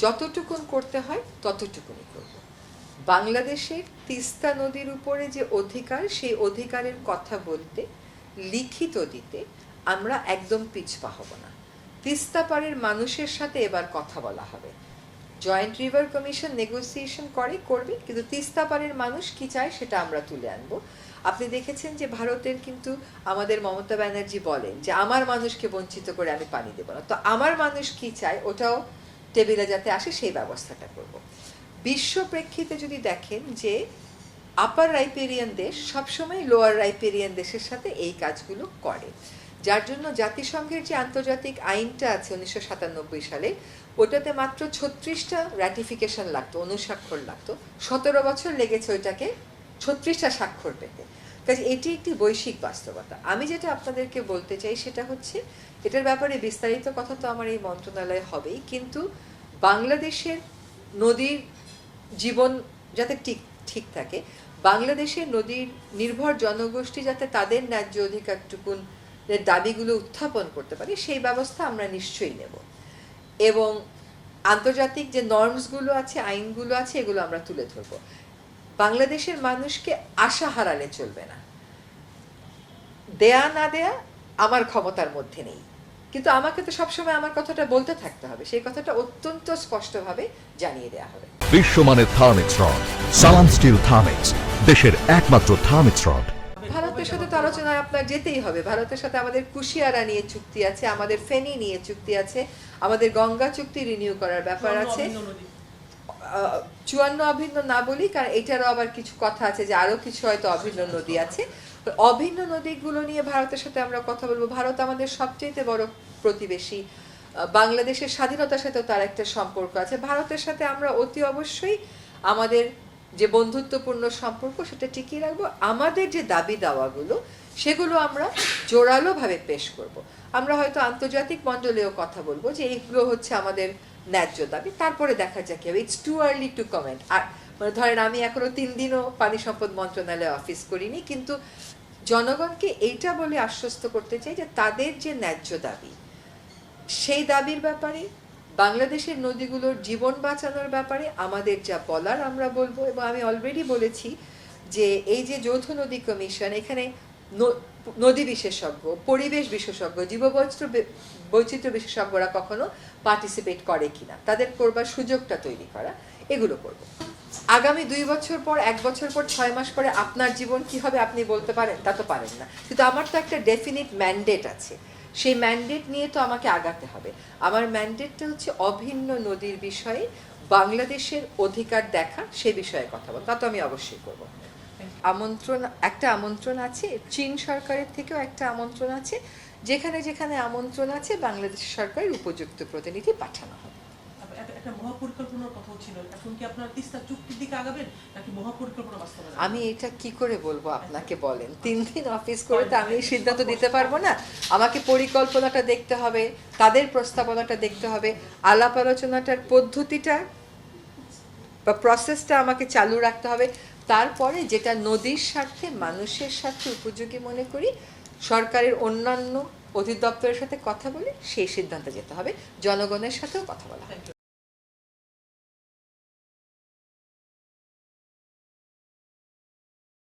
যতটুকুন করতে হয় ততটুকুনই করব। বাংলাদেশের তিস্তা নদীর উপরে যে অধিকার, সেই অধিকারের কথা বলতে, লিখিত দিতে আমরা একদম পিছপা হব না। তিস্তা পাড়ের মানুষের সাথে এবার কথা বলা হবে। জয়েন্ট রিভার কমিশন নেগোসিয়েশন করবে, কিন্তু তিস্তা পাড়ের মানুষ কি চায় সেটা আমরা তুলে আনবো। আপনি দেখেছেন যে ভারতের কিন্তু আমাদের মমতা ব্যানার্জি বলেন যে আমার মানুষকে বঞ্চিত করে আমি পানি দেব না। তো আমার মানুষ কি চায় ওটাও টেবিলে যাতে আসে সেই ব্যবস্থাটা করব। বিশ্ব প্রেক্ষিতে যদি দেখেন যে আপার রাইপেরিয়ান দেশ সবসময় লোয়ার রাইপেরিয়ান দেশের সাথে এই কাজগুলো করে, যার জন্য জাতিসংঘের যে আন্তর্জাতিক আইনটা আছে 1997 সালে, ওটাতে মাত্র 36টা র্যাটিফিকেশন লাগতো, অনুস্বাক্ষর লাগতো। 17 বছর লেগেছে ওইটাকে 36টা স্বাক্ষর পেতে। কাজে এটি একটি বৈশ্বিক বাস্তবতা। আমি যেটা আপনাদেরকে বলতে চাই সেটা হচ্ছে, এটার ব্যাপারে বিস্তারিত কথা তো আমার এই মন্ত্রণালয়ে হবেই, কিন্তু বাংলাদেশের নদীর জীবন যাতে ঠিক থাকে, বাংলাদেশের নদীর নির্ভর জনগোষ্ঠী যাতে তাদের ন্যায্য অধিকারটুকুন দাবিগুলো উত্থাপন করতে পারে, সেই ব্যবস্থা আমরা নিশ্চয়ই নেব। এবং আন্তর্জাতিক যে নর্মসগুলো আছে, আইনগুলো আছে, এগুলো আমরা তুলে ধরব। বাংলাদেশের মানুষকে আশা হারালে চলবে না। দেয়া না দেয়া আমার ক্ষমতার মধ্যে নেই, কিন্তু আমাকে তো সবসময় আমার কথাটা বলতে থাকতে হবে, সেই কথাটা অত্যন্ত স্পষ্টভাবে জানিয়ে দেওয়া হবে। বিশ্বমানের থার্মিক্স রড, সালাম স্টিল থার্মিক্স, দেশের একমাত্র থার্মিক্স রড। ভারতের সাথে তো আলোচনায় আপনার যেতেই হবে। ভারতের সাথে আমাদের কুশিয়ারা নিয়ে চুক্তি আছে, আমাদের ফেনী নিয়ে চুক্তি আছে, আমাদের গঙ্গা চুক্তি রিনিউ করার ব্যাপার আছে। 54 অভিন্ন না বলি, কারণ এটারও আবার কিছু কথা আছে যে আরো কিছু হয়তো অভিন্ন নদী আছে। অভিন্ন নদীগুলো নিয়ে ভারতের সাথে আমরা কথা বলবো। ভারত আমাদের সবচেয়ে বড় প্রতিবেশী। বাংলাদেশের স্বাধীনতার সাথেও তার একটা সম্পর্ক আছে। ভারতের সাথে আমরা অতি অবশ্যই আমাদের যে বন্ধুত্বপূর্ণ সম্পর্ক সেটা টিকিয়ে রাখবো। আমাদের যে দাবি দাওয়াগুলো সেগুলো আমরা জোরালোভাবে পেশ করব। আমরা হয়তো আন্তর্জাতিক মণ্ডলেও কথা বলবো যে এইগুলো হচ্ছে আমাদের ন্যায্য দাবি, তারপরে দেখা যাক কি হবে। It's too early to comment. আর মানে ধরেন আমি এখনো 3 দিনও পানি সম্পদ মন্ত্রণালয়ে অফিস করিনি, কিন্তু জনগণকে এইটা বলে আশ্বস্ত করতে চাই যে তাদের যে ন্যায্য দাবি, সেই দাবির ব্যাপারে, বাংলাদেশের নদীগুলোর জীবন বাঁচানোর ব্যাপারে আমাদের যা বলার আমরা বলবো। এবং আমি অলরেডি বলেছি যে এই যে যৌথ নদী কমিশন, এখানে নদী বিশেষজ্ঞ, পরিবেশ বিশেষজ্ঞ, বৈচিত্র্য বিশেষজ্ঞরা কখনো পার্টিসিপেট করে কিনা, তাদের করবার সুযোগটা তৈরি করা, এগুলো করব। আগামী 2 বছর পর, 1 বছর পর, 6 মাস পরে আপনার জীবন কি হবে আপনি বলতে পারেন? তা তো পারেন না, কিন্তু আমার তো একটা ডেফিনিট ম্যান্ডেট আছে। সেই ম্যান্ডেট নিয়ে তো আমাকে আগাতে হবে। আমার ম্যান্ডেটটা হচ্ছে অভিন্ন নদীর বিষয়ে বাংলাদেশের অধিকার দেখা, সে বিষয়ে কথা বল। তা তো আমি অবশ্যই করব। একটা আমন্ত্রণ আছে, চীন সরকারের থেকেও একটা আমন্ত্রণ আছে। যেখানে যেখানে আমন্ত্রণ আছে বাংলাদেশ সরকারের উপযুক্ত প্রতিনিধি পাঠানো হবে। আমি এটা কি করে বলবো আপনাকে, বলেন? 3 দিন অফিস করে তো আমি সিদ্ধান্ত দিতে পারবো না। আমাকে পরিকল্পনাটা দেখতে হবে, তাদের প্রস্তাবনাটা দেখতে হবে, আলাপ আলোচনাটার পদ্ধতিটা বা প্রসেসটা আমাকে চালু রাখতে হবে। তারপরে যেটা নদীর স্বার্থে, মানুষের স্বার্থে উপযোগী মনে করি, সরকারের অন্যান্য অধিদপ্তরের সাথে কথা বলে সেই সিদ্ধান্তে যেতে হবে। জনগণের সাথেও কথা বলা হবে।